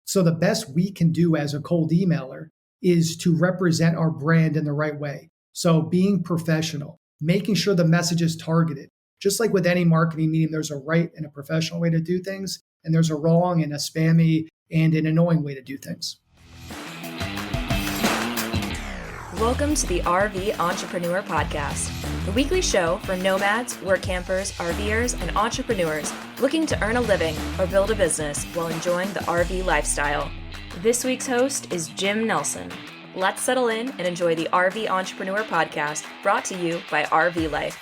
So the best we can do as a cold emailer is to represent our brand in the right way. So being professional, making sure the message is targeted. Just like with any marketing medium, there's a right and a professional way to do things, and there's a wrong and a spammy and an annoying way to do things. Welcome to the RV Entrepreneur Podcast, the weekly show for nomads, work campers, RVers, and entrepreneurs looking to earn a living or build a business while enjoying the RV lifestyle. This week's host is Jim Nelson. Let's settle in and enjoy the RV Entrepreneur Podcast, brought to you by RV Life.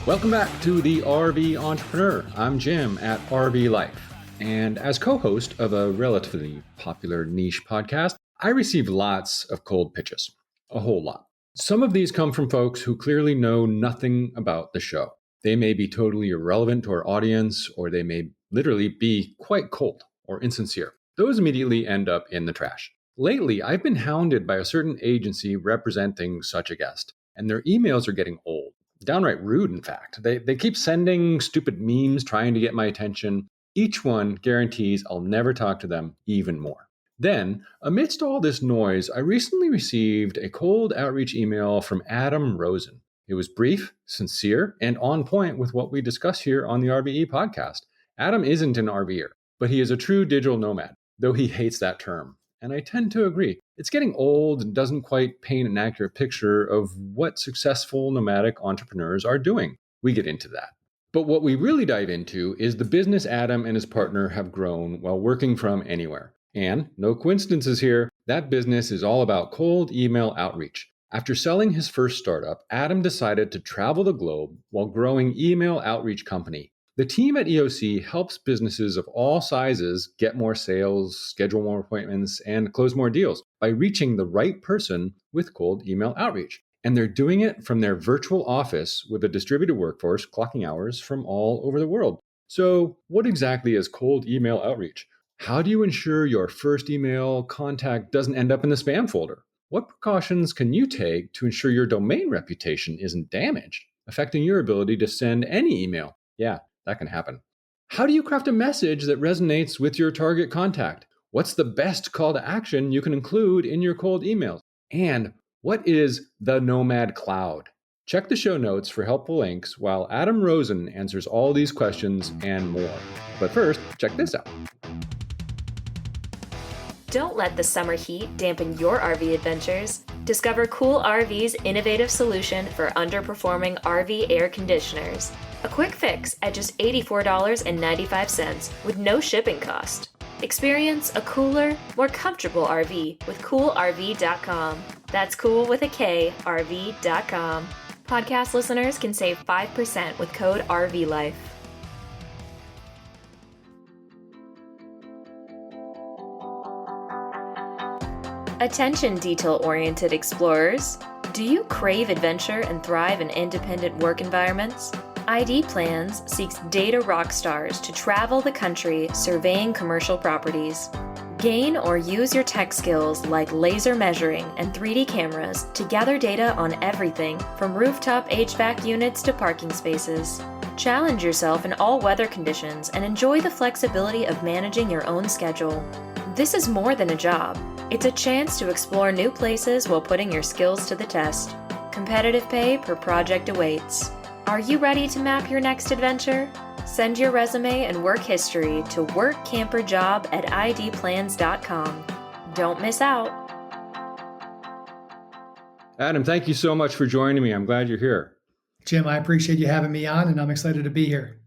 Welcome back to the RV Entrepreneur. I'm Jim at RV Life. And as co-host of a relatively popular niche podcast, I receive lots of cold pitches, a whole lot. Some of these come from folks who clearly know nothing about the show. They may be totally irrelevant to our audience, or they may literally be quite cold or insincere. Those immediately end up in the trash. Lately, I've been hounded by a certain agency representing such a guest, and their emails are getting old. Downright rude, in fact. They keep sending stupid memes trying to get my attention. Each one guarantees I'll never talk to them even more. Then, amidst all this noise, I recently received a cold outreach email from Adam Rosen. It was brief, sincere, and on point with what we discuss here on the RVE podcast. Adam isn't an RVer, but he is a true digital nomad, though he hates that term. And I tend to agree. It's getting old and doesn't quite paint an accurate picture of what successful nomadic entrepreneurs are doing. We get into that. But what we really dive into is the business Adam and his partner have grown while working from anywhere. And no coincidences here, that business is all about cold email outreach. After selling his first startup, Adam decided to travel the globe while growing email outreach company. The team at EOC helps businesses of all sizes get more sales, schedule more appointments, and close more deals by reaching the right person with cold email outreach. And they're doing it from their virtual office with a distributed workforce clocking hours from all over the world. So what exactly is cold email outreach? How do you ensure your first email contact doesn't end up in the spam folder? What precautions can you take to ensure your domain reputation isn't damaged, affecting your ability to send any email? Yeah, that can happen. How do you craft a message that resonates with your target contact? What's the best call to action you can include in your cold emails? And what is the Nomad Cloud? Check the show notes for helpful links while Adam Rosen answers all these questions and more. But first, check this out. Don't let the summer heat dampen your RV adventures. Discover Cool RV's innovative solution for underperforming RV air conditioners. A quick fix at just $84.95 with no shipping cost. Experience a cooler, more comfortable RV with CoolRV.com. That's cool with a K, RV.com. Podcast listeners can save 5% with code RVLife. Attention detail-oriented explorers. Do you crave adventure and thrive in independent work environments? ID Plans seeks data rock stars to travel the country surveying commercial properties. Gain or use your tech skills like laser measuring and 3D cameras to gather data on everything from rooftop HVAC units to parking spaces. Challenge yourself in all weather conditions and enjoy the flexibility of managing your own schedule. This is more than a job. It's a chance to explore new places while putting your skills to the test. Competitive pay per project awaits. Are you ready to map your next adventure? Send your resume and work history to workcamperjob@idplans.com. Don't miss out. Adam, thank you so much for joining me. I'm glad you're here. Jim, I appreciate you having me on, and I'm excited to be here.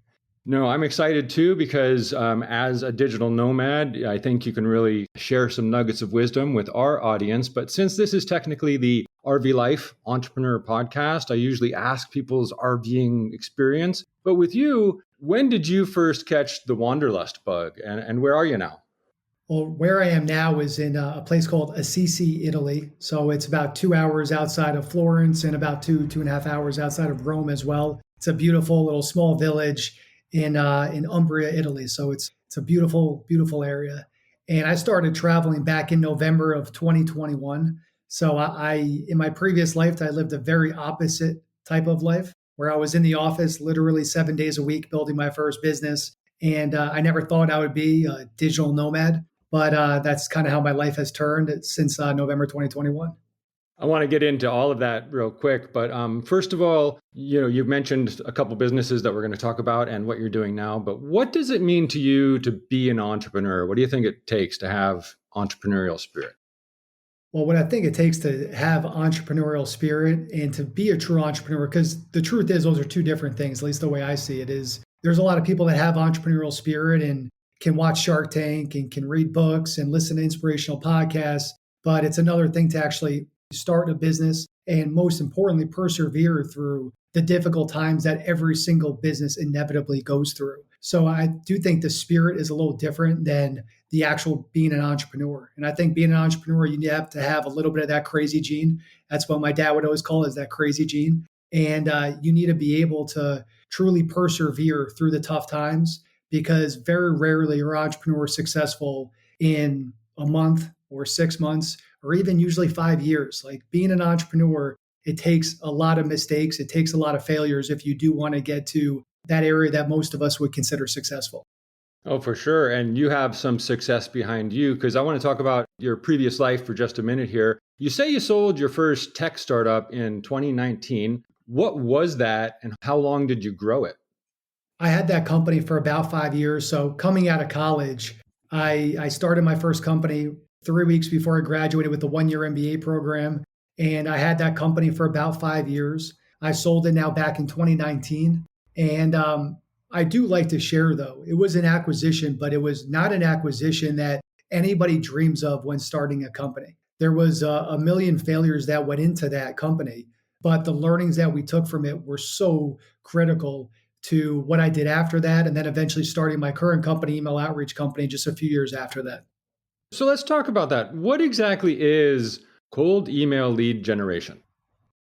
No, I'm excited too because as a digital nomad, I think you can really share some nuggets of wisdom with our audience. But since this is technically the RV Life Entrepreneur Podcast, I usually ask people's RVing experience. But with you, when did you first catch the wanderlust bug and where are you now? Well, where I am now is in a place called Assisi, Italy. So it's about 2 hours outside of Florence and about 2.5 hours outside of Rome as well. It's a beautiful little small village in Umbria, Italy. So it's a beautiful, beautiful area. And I started traveling back in November of 2021. So I in my previous life, I lived a very opposite type of life. where I was in the office literally 7 days a week building my first business. And I never thought I would be a digital nomad, but that's kind of how my life has turned since November 2021. I want to get into all of that real quick, but first of all, you've mentioned a couple businesses that we're going to talk about and what you're doing now. But what does it mean to you to be an entrepreneur? What do you think it takes to have entrepreneurial spirit? Well, what I think it takes to have entrepreneurial spirit and to be a true entrepreneur, because the truth is those are two different things, at least the way I see it, is there's a lot of people that have entrepreneurial spirit and can watch Shark Tank and can read books and listen to inspirational podcasts. But it's another thing to actually start a business and, most importantly, persevere through the difficult times that every single business inevitably goes through. So I do think the spirit is a little different than the actual being an entrepreneur. And I think being an entrepreneur, you have to have a little bit of that crazy gene. That's what my dad would always call it, is that crazy gene. And you need to be able to truly persevere through the tough times, because very rarely are entrepreneurs successful in a month or 6 months or even usually 5 years. Like, being an entrepreneur, it takes a lot of mistakes. It takes a lot of failures if you do want to get to that area that most of us would consider successful. Oh, for sure. And you have some success behind you, because I want to talk about your previous life for just a minute here. You say you sold your first tech startup in 2019. What was that and how long did you grow it? I had that company for about 5 years. So coming out of college, I started my first company 3 weeks before I graduated with a 1-year MBA program. And I had that company for about 5 years. I sold it now back in 2019. And I do like to share, though, it was an acquisition, but it was not an acquisition that anybody dreams of when starting a company. There was a million failures that went into that company, but the learnings that we took from it were so critical to what I did after that, and then eventually starting my current company, email outreach company, just a few years after that. So let's talk about that. What exactly is cold email lead generation?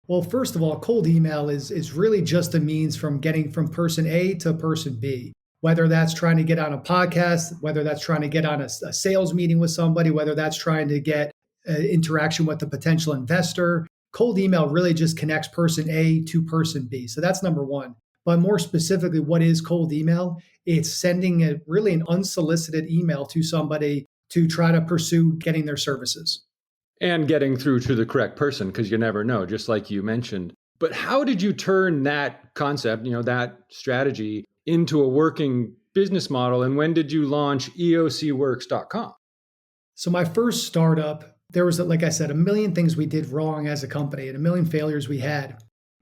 Well, first of all, cold email is really just a means from getting from person A to person B, whether that's trying to get on a podcast, whether that's trying to get on a sales meeting with somebody, whether that's trying to get interaction with a potential investor. Cold email really just connects person A to person B. So that's number one. But more specifically, what is cold email? It's sending really an unsolicited email to somebody to try to pursue getting their services. And getting through to the correct person, because you never know, just like you mentioned. But how did you turn that concept, that strategy, into a working business model? And when did you launch eocworks.com? So my first startup, there was, like I said, a million things we did wrong as a company and a million failures we had.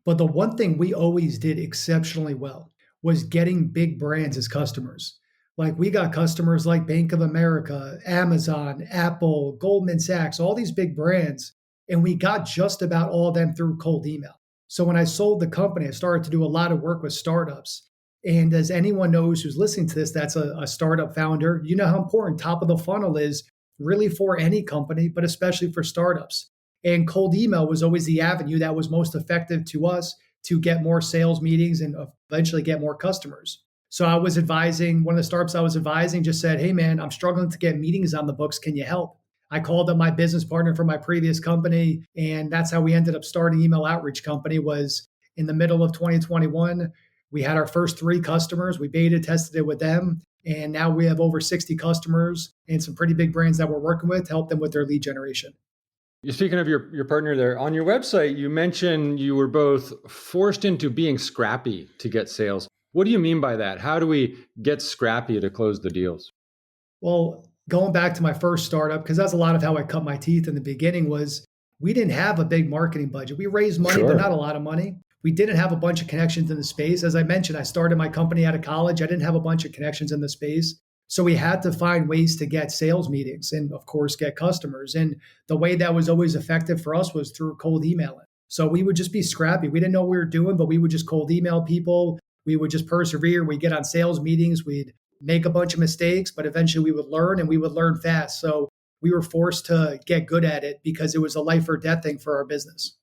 But the one thing we always did exceptionally well was getting big brands as customers. Like, we got customers like Bank of America, Amazon, Apple, Goldman Sachs, all these big brands. And we got just about all of them through cold email. So when I sold the company, I started to do a lot of work with startups. And as anyone knows who's listening to this, that's a startup founder, you know how important top of the funnel is really for any company, but especially for startups. And cold email was always the avenue that was most effective to us to get more sales meetings and eventually get more customers. So I was advising, one of the startups I was advising just said, "Hey man, I'm struggling to get meetings on the books. Can you help?" I called up my business partner from my previous company, and that's how we ended up starting email outreach company. Was in the middle of 2021. We had our first 3 customers. We beta tested it with them. And now we have over 60 customers and some pretty big brands that we're working with to help them with their lead generation. You're speaking of your partner there. On your website, you mentioned you were both forced into being scrappy to get sales. What do you mean by that? How do we get scrappy to close the deals? Well, going back to my first startup, because that's a lot of how I cut my teeth in the beginning, was we didn't have a big marketing budget. We raised money, Sure. but not a lot of money. We didn't have a bunch of connections in the space. As I mentioned, I started my company out of college. I didn't have a bunch of connections in the space. So we had to find ways to get sales meetings and, of course, get customers. And the way that was always effective for us was through cold emailing. So we would just be scrappy. We didn't know what we were doing, but we would just cold email people. We would just persevere. We'd get on sales meetings. We'd make a bunch of mistakes, but eventually we would learn, and we would learn fast. So we were forced to get good at it because it was a life or death thing for our business.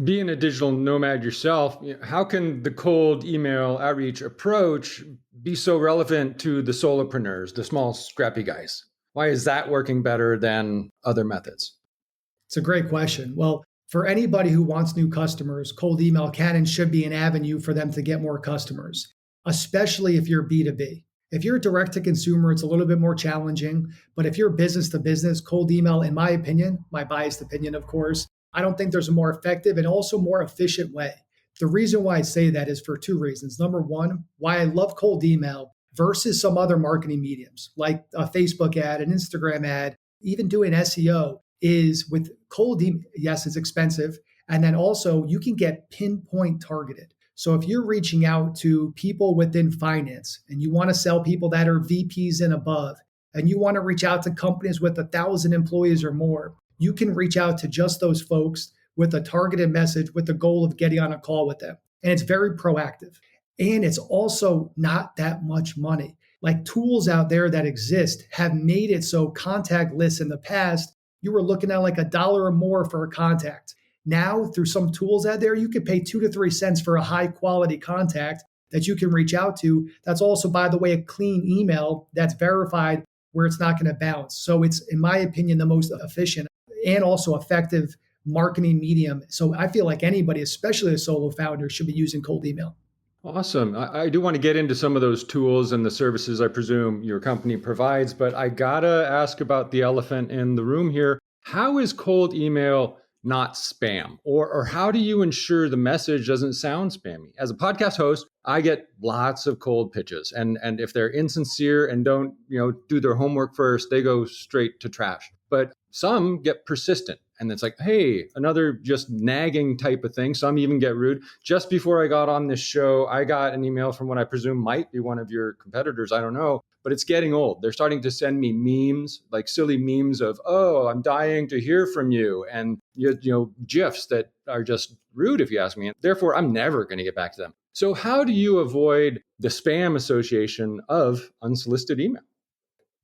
Being a digital nomad yourself, how can the cold email outreach approach be so relevant to the solopreneurs, the small scrappy guys? Why is that working better than other methods? It's a great question. Well, For anybody who wants new customers, cold email can and should be an avenue for them to get more customers, especially if you're B2B. If you're direct to consumer, it's a little bit more challenging. But if you're business to business, cold email, in my opinion, my biased opinion, of course, I don't think there's a more effective and also more efficient way. The reason why I say that is for two reasons. Number one, why I love cold email versus some other marketing mediums like a Facebook ad, an Instagram ad, even doing SEO is with cold email. Yes, it's expensive. And then also you can get pinpoint targeted. So if you're reaching out to people within finance and you want to sell people that are VPs and above, and you want to reach out to companies with 1,000 employees or more, you can reach out to just those folks with a targeted message with the goal of getting on a call with them. And it's very proactive. And it's also not that much money. Like tools out there that exist have made it so contact lists in the past, you were looking at like $1 or more for a contact. Now, through some tools out there, you could pay 2 to 3 cents for a high quality contact that you can reach out to. That's also, by the way, a clean email that's verified where it's not going to bounce. So it's, in my opinion, the most efficient and also effective marketing medium. So I feel like anybody, especially a solo founder, should be using cold email. Awesome. I do want to get into some of those tools and the services I presume your company provides, but I gotta ask about the elephant in the room here. How is cold email not spam? Or how do you ensure the message doesn't sound spammy? As a podcast host, I get lots of cold pitches. And if they're insincere and don't, do their homework first, they go straight to trash. But some get persistent. And it's like, hey, another just nagging type of thing. Some even get rude. Just before I got on this show, I got an email from what I presume might be one of your competitors. I don't know, but it's getting old. They're starting to send me memes, like silly memes of, oh, I'm dying to hear from you. And, GIFs that are just rude, if you ask me. And therefore, I'm never going to get back to them. So how do you avoid the spam association of unsolicited email?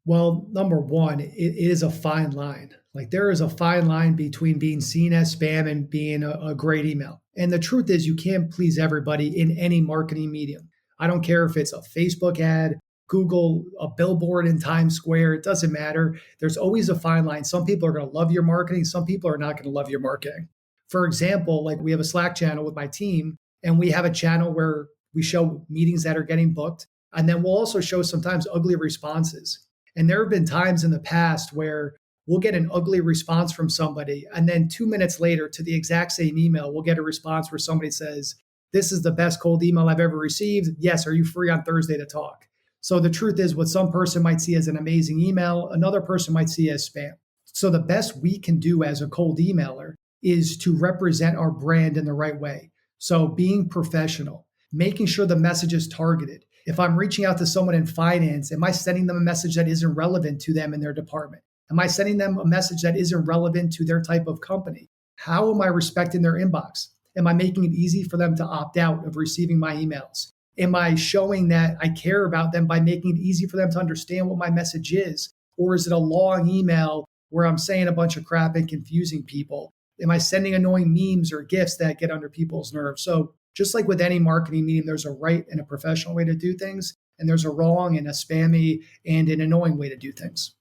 Well, number one, it is a fine line. Like there is a fine line between being seen as spam and being a great email. And the truth is, you can't please everybody in any marketing medium. I don't care if it's a Facebook ad, Google, a billboard in Times Square, it doesn't matter. There's always a fine line. Some people are going to love your marketing, some people are not going to love your marketing. For example, like we have a Slack channel with my team, and we have a channel where we show meetings that are getting booked. And then we'll also show sometimes ugly responses. And there have been times in the past where we'll get an ugly response from somebody. And then 2 minutes later, to the exact same email, we'll get a response where somebody says, this is the best cold email I've ever received. Yes, are you free on Thursday to talk? So the truth is, what some person might see as an amazing email, another person might see as spam. So the best we can do as a cold emailer is to represent our brand in the right way. So being professional, making sure the message is targeted. If I'm reaching out to someone in finance, am I sending them a message that isn't relevant to them in their department? Am I sending them a message that isn't relevant to their type of company? How am I respecting their inbox? Am I making it easy for them to opt out of receiving my emails? Am I showing that I care about them by making it easy for them to understand what my message is? Or is it a long email where I'm saying a bunch of crap and confusing people? Am I sending annoying memes or GIFs that get under people's nerves? So just like with any marketing medium, there's a right and a professional way to do things, and there's a wrong and a spammy and an annoying way to do things.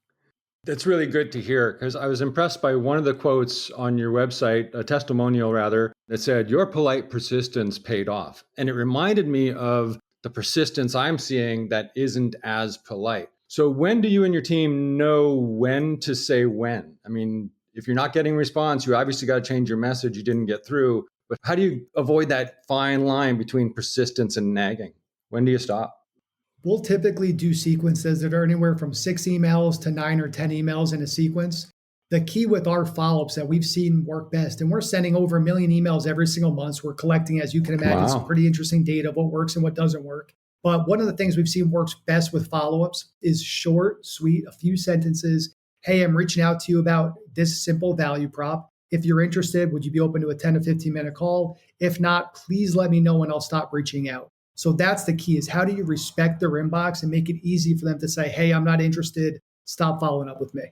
That's really good to hear, because I was impressed by one of the quotes on your website, a testimonial rather, that said, your polite persistence paid off. And it reminded me of the persistence I'm seeing that isn't as polite. So when do you and your team know when to say when? I mean, if you're not getting response, you obviously got to change your message. You didn't get through. But how do you avoid that fine line between persistence and nagging? When do you stop? We'll typically do sequences that are anywhere from 6 emails to 9 or 10 emails in a sequence. The key with our follow-ups that we've seen work best, and we're sending over 1 million emails every single month. So we're collecting, as you can imagine, some pretty interesting data of what works and what doesn't work. But one of the things we've seen works best with follow-ups is short, sweet, a few sentences. Hey, I'm reaching out to you about this simple value prop. If you're interested, would you be open to a 10 to 15 minute call? If not, please let me know and I'll stop reaching out. So that's the key, is how do you respect their inbox and make it easy for them to say, hey, I'm not interested. Stop following up with me.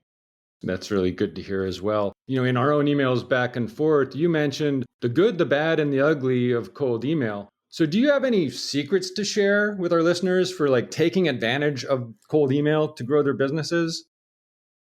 That's really good to hear as well. In our own emails back and forth, you mentioned the good, the bad, and the ugly of cold email. So do you have any secrets to share with our listeners for taking advantage of cold email to grow their businesses?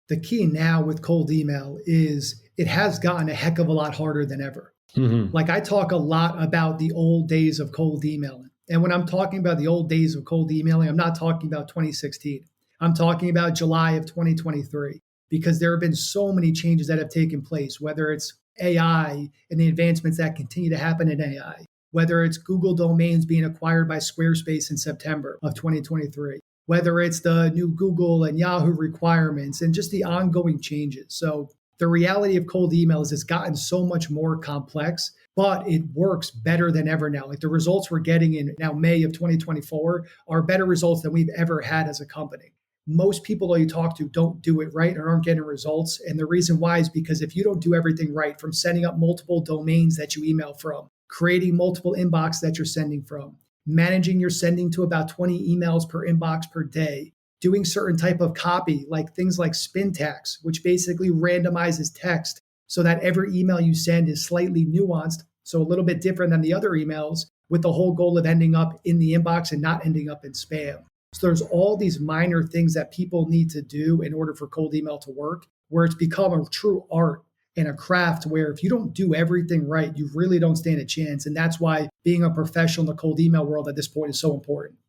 The key now with cold email is it has gotten a heck of a lot harder than ever. Hmm. Like I talk a lot about the old days of cold emailing. And when I'm talking about the old days of cold emailing, I'm not talking about 2016. I'm talking about July of 2023, because there have been so many changes that have taken place, whether it's AI and the advancements that continue to happen in AI, whether it's Google domains being acquired by Squarespace in September of 2023, whether it's the new Google and Yahoo requirements and just the ongoing changes. So the reality of cold email is it's gotten so much more complex, but it works better than ever now. Like the results we're getting in now May of 2024 are better results than we've ever had as a company. Most people that you talk to don't do it right or aren't getting results. And the reason why is because if you don't do everything right, from setting up multiple domains that you email from, creating multiple inbox that you're sending from, managing your sending to about 20 emails per inbox per day, doing certain type of copy, like things like spin tags, which basically randomizes text so that every email you send is slightly nuanced, so a little bit different than the other emails, with the whole goal of ending up in the inbox and not ending up in spam. So there's all these minor things that people need to do in order for cold email to work, where it's become a true art and a craft where if you don't do everything right, you really don't stand a chance. And that's why being a professional in the cold email world at this point is so important.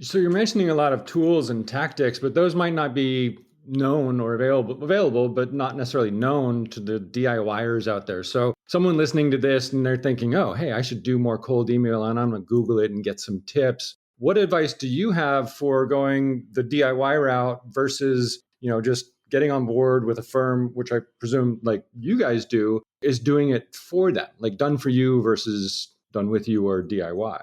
So you're mentioning a lot of tools and tactics, but those might not be known or available, but not necessarily known to the DIYers out there. So someone listening to this and they're thinking, oh, hey, I should do more cold email and I'm going to Google it and get some tips. What advice do you have for going the DIY route versus, just getting on board with a firm, which I presume like you guys do, is doing it for them, like done for you versus done with you or DIY?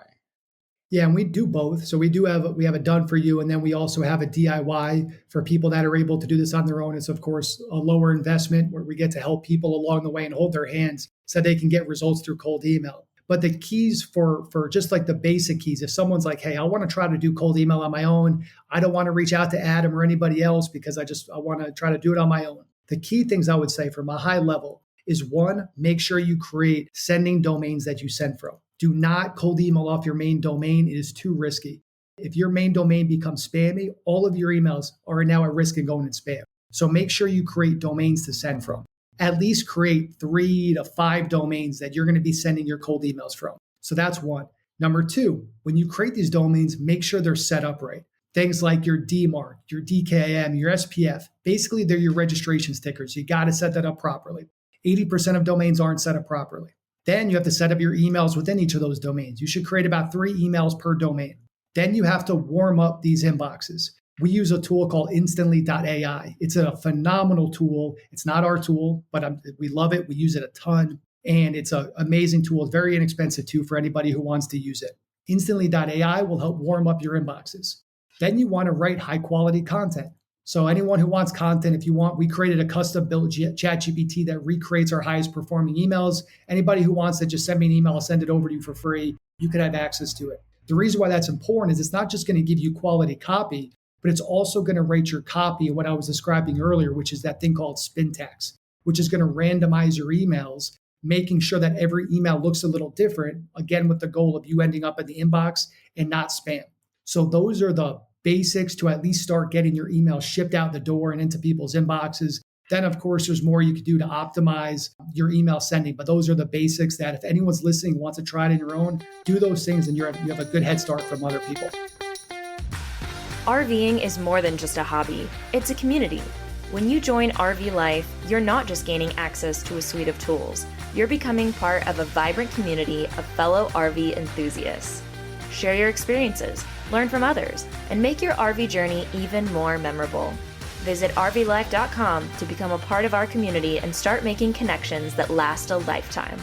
Yeah, and we do both. So we have a done for you, and then we also have a DIY for people that are able to do this on their own. It's of course a lower investment where we get to help people along the way and hold their hands so they can get results through cold email. But the keys for just like the basic keys, if someone's like, hey, I want to try to do cold email on my own, I don't want to reach out to Adam or anybody else because I want to try to do it on my own. The key things I would say from a high level is one, make sure you create sending domains that you send from. Do not cold email off your main domain. It is too risky. If your main domain becomes spammy, all of your emails are now at risk of going in spam. So make sure you create domains to send from. At least create 3 to 5 domains that you're going to be sending your cold emails from. So that's one. Number two, when you create these domains, make sure they're set up right. Things like your DMARC, your DKIM, your SPF, basically they're your registration stickers. You got to set that up properly. 80% of domains aren't set up properly. Then you have to set up your emails within each of those domains. You should create about 3 emails per domain. Then you have to warm up these inboxes. We use a tool called instantly.ai. It's a phenomenal tool. It's not our tool, but we love it. We use it a ton. And it's an amazing tool. It's very inexpensive too for anybody who wants to use it. Instantly.ai will help warm up your inboxes. Then you want to write high quality content. So anyone who wants content, if you want, we created a custom built ChatGPT that recreates our highest performing emails. Anybody who wants to just send me an email, I'll send it over to you for free. You could have access to it. The reason why that's important is it's not just going to give you quality copy, but it's also going to rate your copy, what I was describing earlier, which is that thing called spin tags, which is going to randomize your emails, making sure that every email looks a little different, again, with the goal of you ending up in the inbox and not spam. So those are the basics to at least start getting your email shipped out the door and into people's inboxes. Then, of course, there's more you could do to optimize your email sending. But those are the basics that if anyone's listening and wants to try it on your own, do those things and you have a good head start from other people. RVing is more than just a hobby. It's a community. When you join RV Life, you're not just gaining access to a suite of tools. You're becoming part of a vibrant community of fellow RV enthusiasts. Share your experiences, learn from others, and make your RV journey even more memorable. Visit RVLife.com to become a part of our community and start making connections that last a lifetime.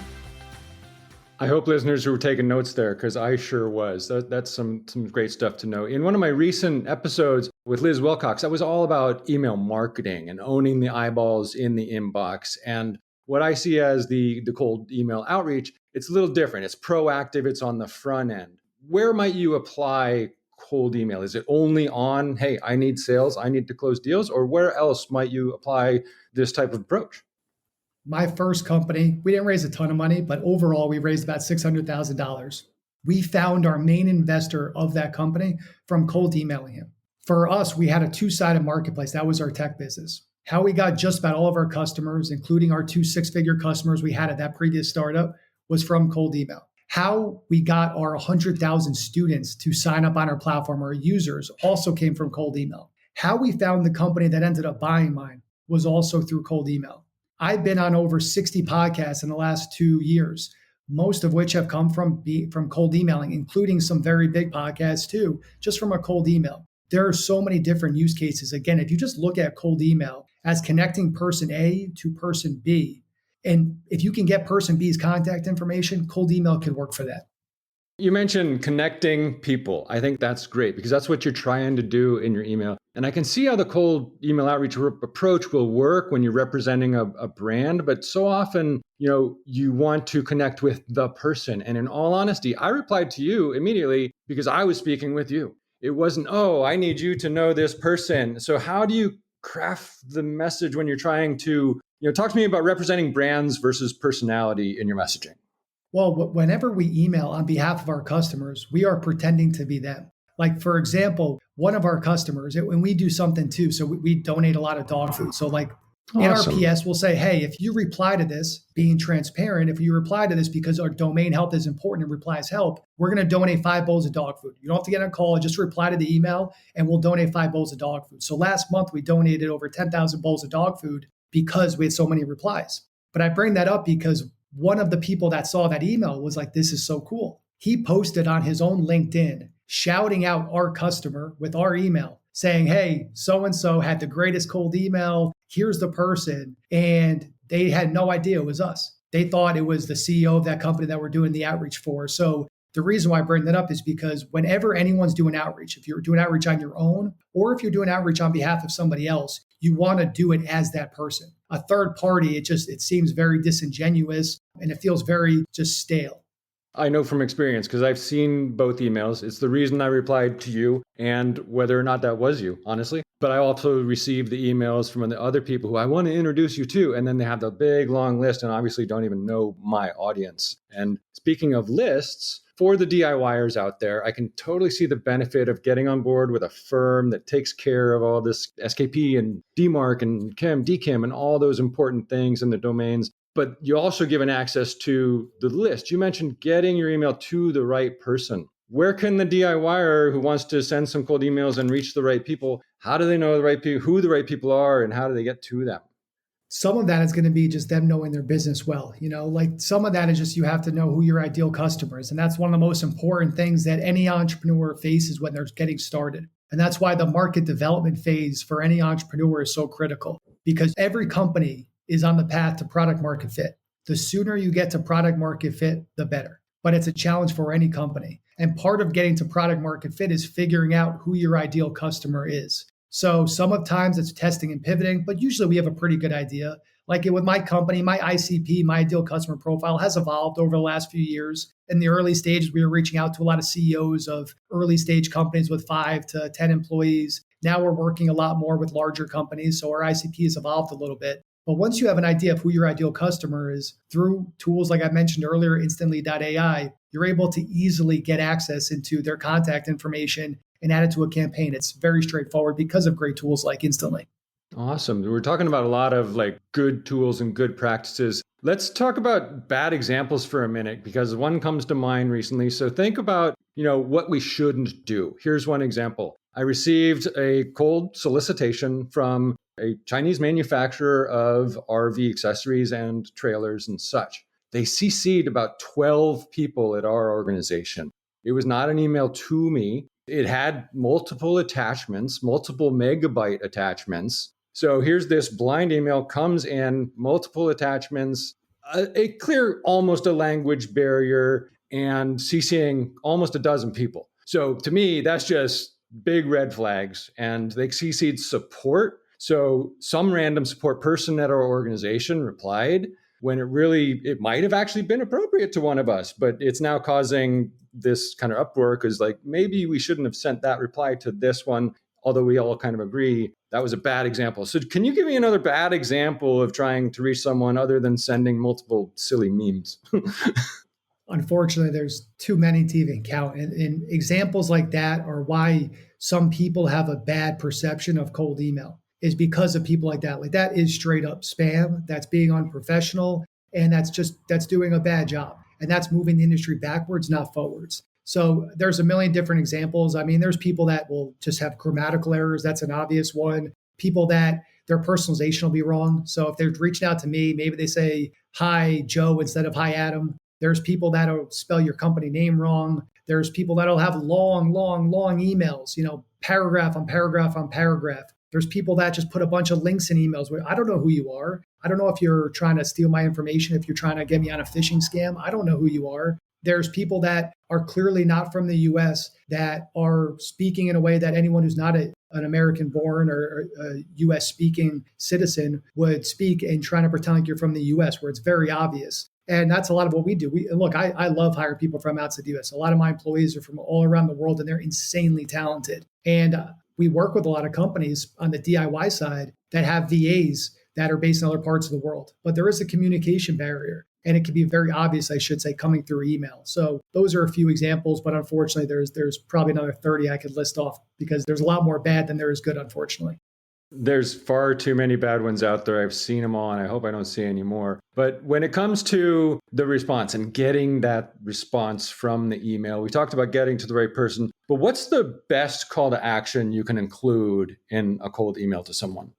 I hope listeners who were taking notes there, because I sure was. That's some great stuff to know. In one of my recent episodes with Liz Wilcox, that was all about email marketing and owning the eyeballs in the inbox. And what I see as the cold email outreach, it's a little different. It's proactive. It's on the front end. Where might you apply cold email? Is it only on, hey, I need sales, I need to close deals, or where else might you apply this type of approach? My first company, we didn't raise a ton of money, but overall we raised about $600,000. We found our main investor of that company from cold emailing him. For us, we had a 2-sided marketplace. That was our tech business. How we got just about all of our customers, including our 2 six-figure customers we had at that previous startup, was from cold email. How we got our 100,000 students to sign up on our platform, our users, also came from cold email. How we found the company that ended up buying mine was also through cold email. I've been on over 60 podcasts in the last 2 years, most of which have come from cold emailing, including some very big podcasts too, just from a cold email. There are so many different use cases. Again, if you just look at cold email as connecting person A to person B, and if you can get person B's contact information, cold email can work for that. You mentioned connecting people. I think that's great because that's what you're trying to do in your email. And I can see how the cold email outreach approach will work when you're representing a brand, but so often, you want to connect with the person. And in all honesty, I replied to you immediately because I was speaking with you. It wasn't, oh, I need you to know this person. So how do you craft the message when you're trying to, talk to me about representing brands versus personality in your messaging? Well, whenever we email on behalf of our customers, we are pretending to be them. Like, for example, one of our customers, when we do something too, so we donate a lot of dog food. So like in our PS, we'll say, hey, if you reply to this, being transparent, if you reply to this because our domain health is important and replies help, we're going to donate 5 bowls of dog food. You don't have to get on a call, just reply to the email and we'll donate 5 bowls of dog food. So last month we donated over 10,000 bowls of dog food because we had so many replies. But I bring that up because one of the people that saw that email was like, this is so cool. He posted on his own LinkedIn, shouting out our customer with our email, saying, hey, so-and-so had the greatest cold email. Here's the person. And they had no idea it was us. They thought it was the CEO of that company that we're doing the outreach for. So the reason why I bring that up is because whenever anyone's doing outreach, if you're doing outreach on your own, or if you're doing outreach on behalf of somebody else, you want to do it as that person. A third party, it seems very disingenuous and it feels very just stale. I know from experience because I've seen both emails. It's the reason I replied to you and whether or not that was you, honestly. But I also received the emails from the other people who I want to introduce you to. And then they have the big, long list and obviously don't even know my audience. And speaking of lists, for the DIYers out there, I can totally see the benefit of getting on board with a firm that takes care of all this SKP and DMARC and DKIM and all those important things in the domains. But you also given access to the list. You mentioned getting your email to the right person. Where can the DIYer who wants to send some cold emails and reach the right people, how do they know the right people, who the right people are, and how do they get to them? Some of that is going to be just them knowing their business well. Like some of that is just you have to know who your ideal customer is. And that's one of the most important things that any entrepreneur faces when they're getting started. And that's why the market development phase for any entrepreneur is so critical, because every company is on the path to product market fit. The sooner you get to product market fit, the better. But it's a challenge for any company. And part of getting to product market fit is figuring out who your ideal customer is. So some of times it's testing and pivoting, but usually we have a pretty good idea. Like with my company, my ICP, my ideal customer profile has evolved over the last few years. In the early stages, we were reaching out to a lot of CEOs of early stage companies with 5 to 10 employees. Now we're working a lot more with larger companies. So our ICP has evolved a little bit. But once you have an idea of who your ideal customer is, through tools like I mentioned earlier, instantly.ai, you're able to easily get access into their contact information and add it to a campaign. It's very straightforward because of great tools like Instantly. Awesome. We're talking about a lot of good tools and good practices. Let's talk about bad examples for a minute because one comes to mind recently. So think about, what we shouldn't do. Here's one example. I received a cold solicitation from a Chinese manufacturer of RV accessories and trailers and such. They CC'd about 12 people at our organization. It was not an email to me. It had multiple attachments, multiple megabyte attachments. So here's this blind email comes in, multiple attachments, a clear, almost a language barrier, and CCing almost a dozen people. So to me, that's just big red flags. And they CC'd support. So some random support person at our organization replied when it might have actually been appropriate to one of us, but it's now causing this kind of uproar because maybe we shouldn't have sent that reply to this one, although we all kind of agree that was a bad example. So can you give me another bad example of trying to reach someone other than sending multiple silly memes? Unfortunately, there's too many to even count. And examples like that are why some people have a bad perception of cold email. is because of people like that. Like that is straight up spam. That's being unprofessional. And that's doing a bad job. And that's moving the industry backwards, not forwards. So there's a million different examples. I mean, there's people that will just have grammatical errors. That's an obvious one. People that their personalization will be wrong. So if they're reaching out to me, maybe they say, hi, Joe, instead of hi, Adam. There's people that'll spell your company name wrong. There's people that'll have long emails, paragraph on paragraph on paragraph. There's people that just put a bunch of links in emails where I don't know who you are. I don't know if you're trying to steal my information, if you're trying to get me on a phishing scam. I don't know who you are. There's people that are clearly not from the US that are speaking in a way that anyone who's not an American born or a US speaking citizen would speak, and trying to pretend like you're from the US where it's very obvious. And that's a lot of what we do. I love hiring people from outside the US. A lot of my employees are from all around the world, and they're insanely talented. And we work with a lot of companies on the DIY side that have VAs that are based in other parts of the world. But there is a communication barrier, and it can be very obvious, I should say, coming through email. So those are a few examples, but unfortunately, there's probably another 30 I could list off because there's a lot more bad than there is good, unfortunately. There's far too many bad ones out there. I've seen them all, and I hope I don't see any more. But when it comes to the response and getting that response from the email, we talked about getting to the right person, but what's the best call to action you can include in a cold email to someone?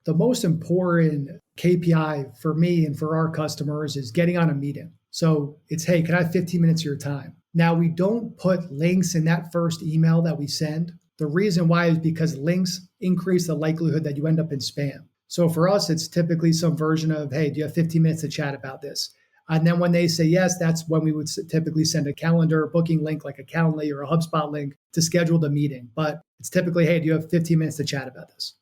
The most important KPI for me and for our customers is getting on a meeting. So it's, hey, can I have 15 minutes of your time? Now, we don't put links in that first email that we send. The reason why is because links increase the likelihood that you end up in spam. So for us, it's typically some version of, hey, do you have 15 minutes to chat about this? And then when they say yes, that's when we would typically send a calendar booking link like a Calendly or a HubSpot link to schedule the meeting. But it's typically, hey, do you have 15 minutes to chat about this?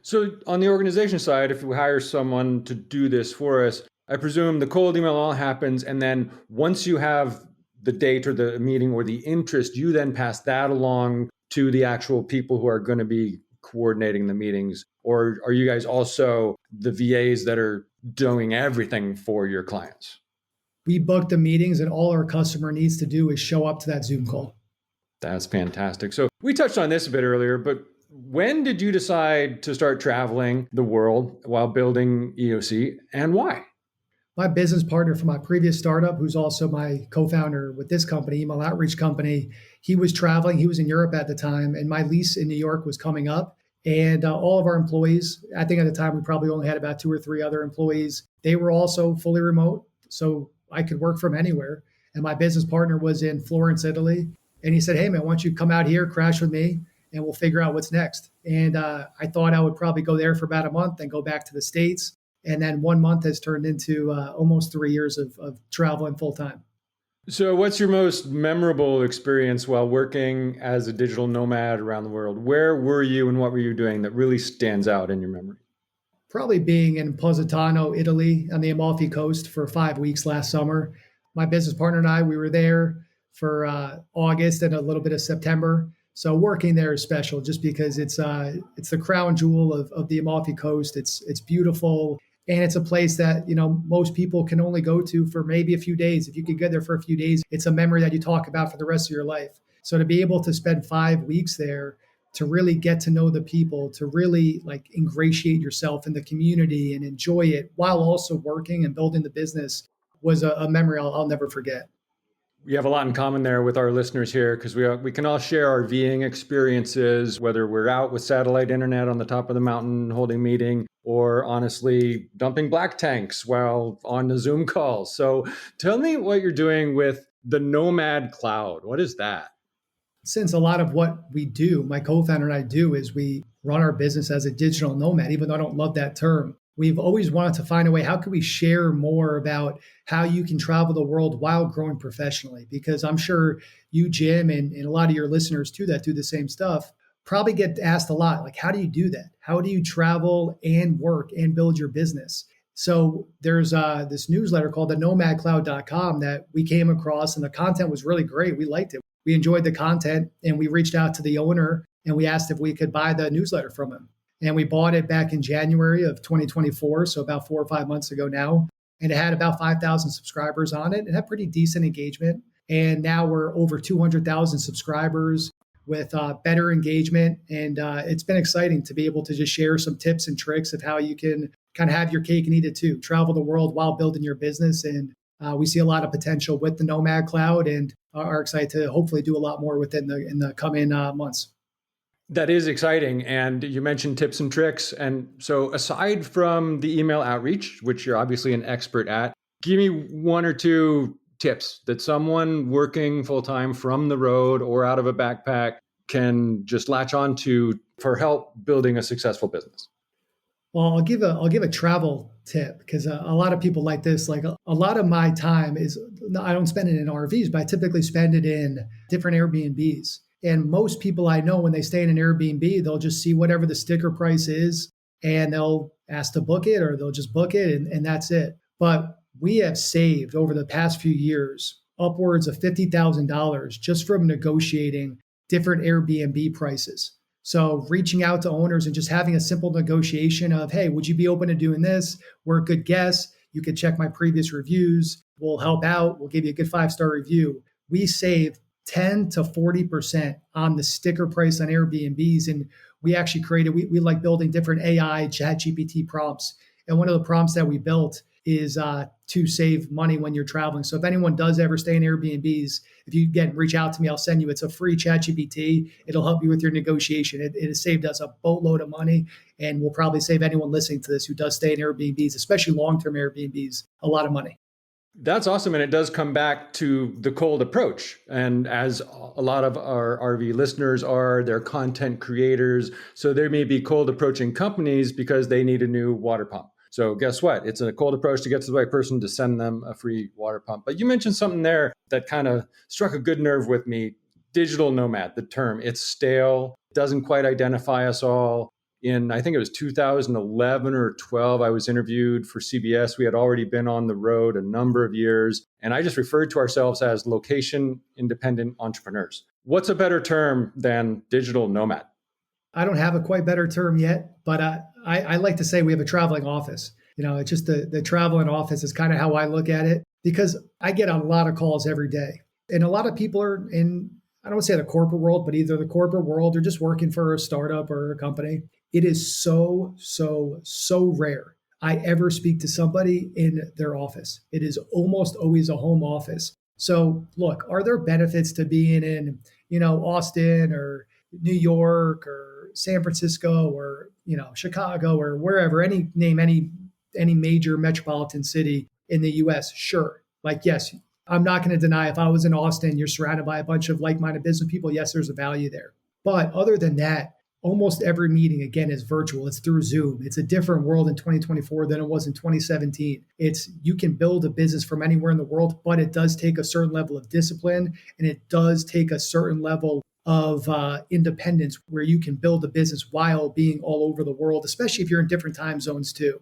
So on the organization side, if we hire someone to do this for us, I presume the cold email all happens. And then once you have the date or the meeting or the interest, you then pass that along to the actual people who are going to be coordinating the meetings? Or are you guys also the VAs that are doing everything for your clients? We book the meetings, and all our customer needs to do is show up to that Zoom call. That's fantastic. So we touched on this a bit earlier, but when did you decide to start traveling the world while building EOC, and why? My business partner from my previous startup, who's also my co-founder with this company, email outreach company, he was traveling. He was in Europe at the time, and my lease in New York was coming up. And all of our employees, I think at the time we probably only had about 2 or 3 other employees. They were also fully remote, so I could work from anywhere. And my business partner was in Florence, Italy. And he said, hey, man, why don't you come out here, crash with me, and we'll figure out what's next. And I thought I would probably go there for about a month and go back to the States. And then 1 month has turned into almost 3 years of traveling full time. So what's your most memorable experience while working as a digital nomad around the world? Where were you and what were you doing that really stands out in your memory? Probably being in Positano, Italy, on the Amalfi Coast for 5 weeks last summer. My business partner and I, we were there for August and a little bit of September. So working there is special just because it's the crown jewel of the Amalfi Coast. It's beautiful. And it's a place that, most people can only go to for maybe a few days. If you could get there for a few days, it's a memory that you talk about for the rest of your life. So to be able to spend 5 weeks there, to really get to know the people, to really ingratiate yourself in the community and enjoy it while also working and building the business was a memory I'll never forget. We have a lot in common there with our listeners here because we can all share our VAing experiences, whether we're out with satellite internet on the top of the mountain holding meeting, or honestly dumping black tanks while on the Zoom call. So tell me what you're doing with the Nomad Cloud. What is that? Since a lot of what we do, my co-founder and I do, is we run our business as a digital nomad, even though I don't love that term. We've always wanted to find a way, how can we share more about how you can travel the world while growing professionally? Because I'm sure you, Jim, and a lot of your listeners too that do the same stuff, probably get asked a lot, how do you do that? How do you travel and work and build your business? So there's this newsletter called the nomadcloud.com that we came across, and the content was really great. We liked it. We enjoyed the content, and we reached out to the owner and we asked if we could buy the newsletter from him. And we bought it back in January of 2024, so about 4 or 5 months ago now. And it had about 5,000 subscribers on it. It had pretty decent engagement. And now we're over 200,000 subscribers. with better engagement. And it's been exciting to be able to just share some tips and tricks of how you can kind of have your cake and eat it too, travel the world while building your business. And we see a lot of potential with the Nomad Cloud and are excited to hopefully do a lot more within in the coming months. That is exciting. And you mentioned tips and tricks. And so aside from the email outreach, which you're obviously an expert at, give me one or two tips that someone working full-time from the road or out of a backpack can just latch on to for help building a successful business. Well, I'll give a travel tip because a lot of people like this. Like a lot of my time is I don't spend it in RVs, but I typically spend it in different Airbnbs. And most people I know, when they stay in an Airbnb, they'll just see whatever the sticker price is and they'll ask to book it or they'll just book it and that's it. But we have saved over the past few years upwards of $50,000 just from negotiating different Airbnb prices. So reaching out to owners and just having a simple negotiation of, hey, would you be open to doing this? We're a good guest. You can check my previous reviews. We'll help out. We'll give you a good 5-star review. We save 10 to 40% on the sticker price on Airbnbs. And we actually we like building different AI ChatGPT prompts. And one of the prompts that we built is to save money when you're traveling. So if anyone does ever stay in Airbnbs, if you reach out to me, I'll send you. It's a free ChatGPT. It'll help you with your negotiation. It has saved us a boatload of money, and will probably save anyone listening to this who does stay in Airbnbs, especially long-term Airbnbs, a lot of money. That's awesome. And it does come back to the cold approach. And as a lot of our RV listeners are, they're content creators. So they may be cold approaching companies because they need a new water pump. So guess what? It's a cold approach to get to the right person to send them a free water pump. But you mentioned something there that kind of struck a good nerve with me. Digital nomad, the term, it's stale, doesn't quite identify us all. I think it was 2011 or 12, I was interviewed for CBS. We had already been on the road a number of years. And I just referred to ourselves as location independent entrepreneurs. What's a better term than digital nomad? I don't have a quite better term yet, but I like to say we have a traveling office. It's just the traveling office is kind of how I look at it, because I get a lot of calls every day. And a lot of people are in, I don't want to say the corporate world, but either the corporate world or just working for a startup or a company. It is so rare I ever speak to somebody in their office. It is almost always a home office. So look, are there benefits to being in, Austin or New York or San Francisco or, Chicago or wherever, any major metropolitan city in the US? Sure. Like, yes, I'm not going to deny if I was in Austin, you're surrounded by a bunch of like-minded business people. Yes, there's a value there. But other than that, almost every meeting, again, is virtual. It's through Zoom. It's a different world in 2024 than it was in 2017. You can build a business from anywhere in the world, but it does take a certain level of discipline, and it does take a certain level of independence where you can build a business while being all over the world, especially if you're in different time zones too.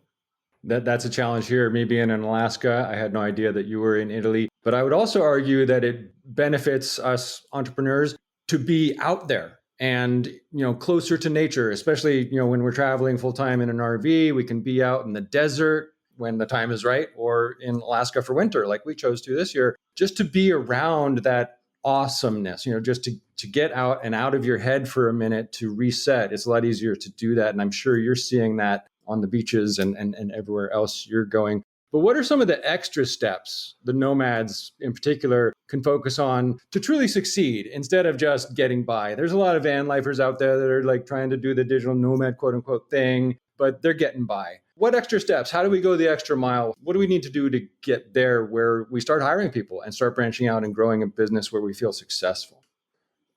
That's a challenge here. Maybe in Alaska, I had no idea that you were in Italy. But I would also argue that it benefits us entrepreneurs to be out there and, closer to nature, especially, when we're traveling full time in an RV. We can be out in the desert when the time is right, or in Alaska for winter, like we chose to this year, just to be around that awesomeness, just to get out and out of your head for a minute to reset. It's a lot easier to do that. And I'm sure you're seeing that on the beaches and everywhere else you're going. But what are some of the extra steps the nomads in particular can focus on to truly succeed instead of just getting by? There's a lot of van lifers out there that are like trying to do the digital nomad quote unquote thing, but they're getting by. What extra steps? How do we go the extra mile? What do we need to do to get there where we start hiring people and start branching out and growing a business where we feel successful?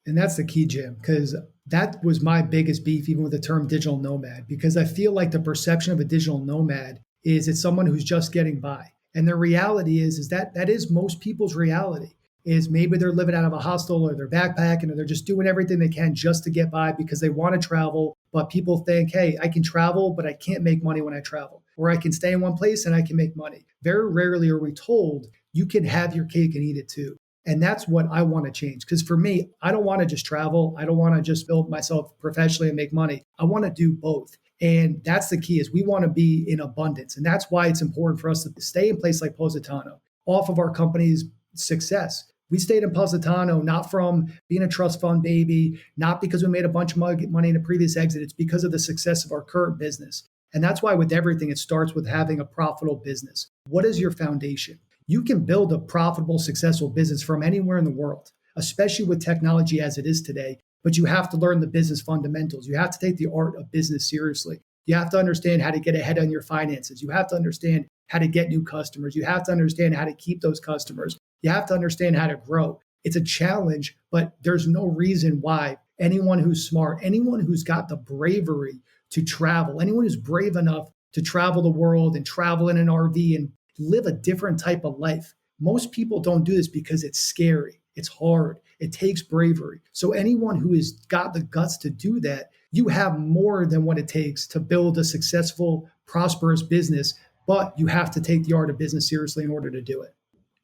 And that's the key, Jim, because that was my biggest beef, even with the term digital nomad, because I feel like the perception of a digital nomad is it's someone who's just getting by. And the reality is that is most people's reality, is maybe they're living out of a hostel or they're backpacking or they're just doing everything they can just to get by because they want to travel. But people think, hey, I can travel, but I can't make money when I travel. Or I can stay in one place and I can make money. Very rarely are we told you can have your cake and eat it too. And that's what I want to change. Because for me, I don't want to just travel. I don't want to just build myself professionally and make money. I want to do both. And that's the key, is we want to be in abundance. And that's why it's important for us to stay in place like Positano, off of our company's success. We stayed in Positano, not from being a trust fund baby, not because we made a bunch of money in a previous exit. It's because of the success of our current business. And that's why with everything, it starts with having a profitable business. What is your foundation? You can build a profitable, successful business from anywhere in the world, especially with technology as it is today. But you have to learn the business fundamentals. You have to take the art of business seriously. You have to understand how to get ahead on your finances. You have to understand how to get new customers. You have to understand how to keep those customers. You have to understand how to grow. It's a challenge, but there's no reason why anyone who's smart, anyone who's got the bravery to travel, anyone who's brave enough to travel the world and travel in an RV and live a different type of life. Most people don't do this because it's scary. It's hard. It takes bravery. So anyone who has got the guts to do that, you have more than what it takes to build a successful, prosperous business, but you have to take the art of business seriously in order to do it.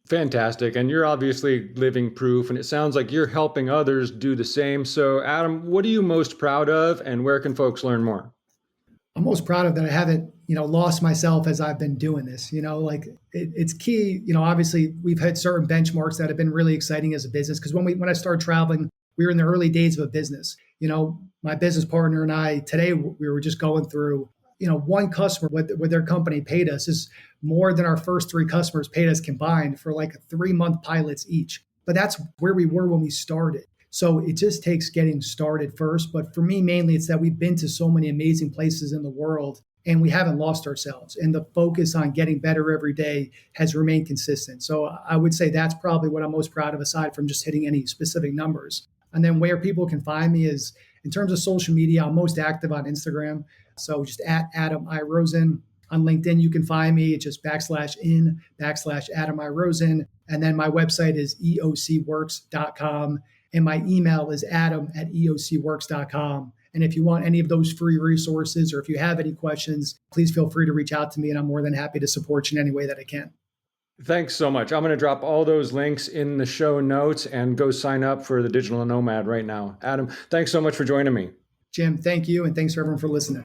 Fantastic. And you're obviously living proof, and it sounds like you're helping others do the same. So, Adam, what are you most proud of, and where can folks learn more? I'm most proud of that I haven't, lost myself as I've been doing this. It's key. Obviously we've had certain benchmarks that have been really exciting as a business because when I started traveling, we were in the early days of a business. My business partner and I today we were just going through. One customer with their company paid us is more than our first 3 customers paid us combined for like 3-month pilots each. But that's where we were when we started. So it just takes getting started first. But for me, mainly, it's that we've been to so many amazing places in the world and we haven't lost ourselves. And the focus on getting better every day has remained consistent. So I would say that's probably what I'm most proud of, aside from just hitting any specific numbers. And then where people can find me is in terms of social media, I'm most active on Instagram. So just at Adam I. Rosen. On LinkedIn, you can find me. It's just /Adam I. Rosen. And then my website is eocworks.com. And my email is adam@eocworks.com. And if you want any of those free resources or if you have any questions, please feel free to reach out to me. And I'm more than happy to support you in any way that I can. Thanks so much. I'm going to drop all those links in the show notes and go sign up for the Digital Nomad right now. Adam, thanks so much for joining me. Jim, thank you. And thanks for everyone for listening.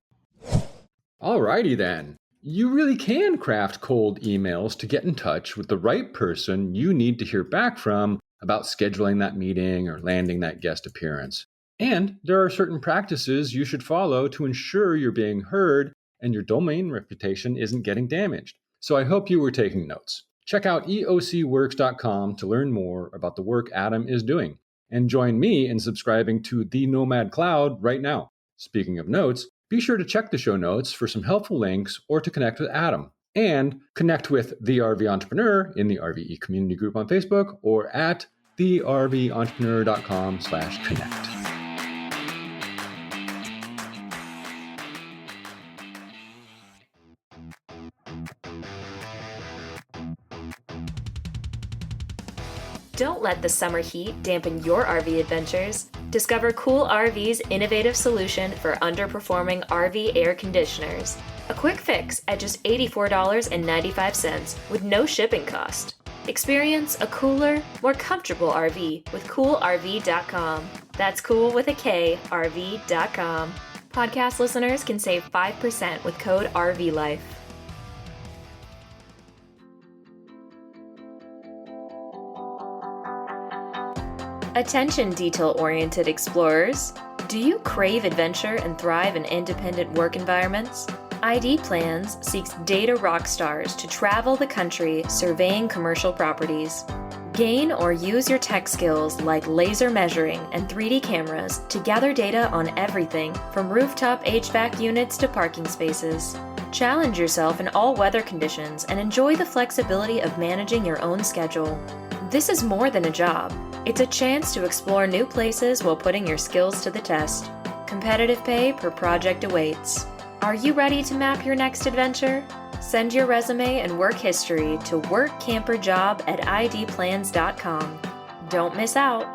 Alrighty then. You really can craft cold emails to get in touch with the right person you need to hear back from about scheduling that meeting or landing that guest appearance. And there are certain practices you should follow to ensure you're being heard and your domain reputation isn't getting damaged. So I hope you were taking notes. Check out eocworks.com to learn more about the work Adam is doing. And join me in subscribing to the Nomad Cloud right now. Speaking of notes, be sure to check the show notes for some helpful links or to connect with Adam. And connect with The RV Entrepreneur in the RVE community group on Facebook or at therventrepreneur.com/connect. Don't let the summer heat dampen your RV adventures. Discover Cool RV's innovative solution for underperforming RV air conditioners. A quick fix at just $84.95 with no shipping cost. Experience a cooler, more comfortable RV with coolrv.com. That's cool with a K, RV.com. Podcast listeners can save 5% with code RVLife. Attention detail-oriented explorers. Do you crave adventure and thrive in independent work environments? ID Plans seeks data rock stars to travel the country surveying commercial properties. Gain or use your tech skills like laser measuring and 3D cameras to gather data on everything from rooftop HVAC units to parking spaces. Challenge yourself in all weather conditions and enjoy the flexibility of managing your own schedule. This is more than a job. It's a chance to explore new places while putting your skills to the test. Competitive pay per project awaits. Are you ready to map your next adventure? Send your resume and work history to workcamperjob@idplans.com. Don't miss out.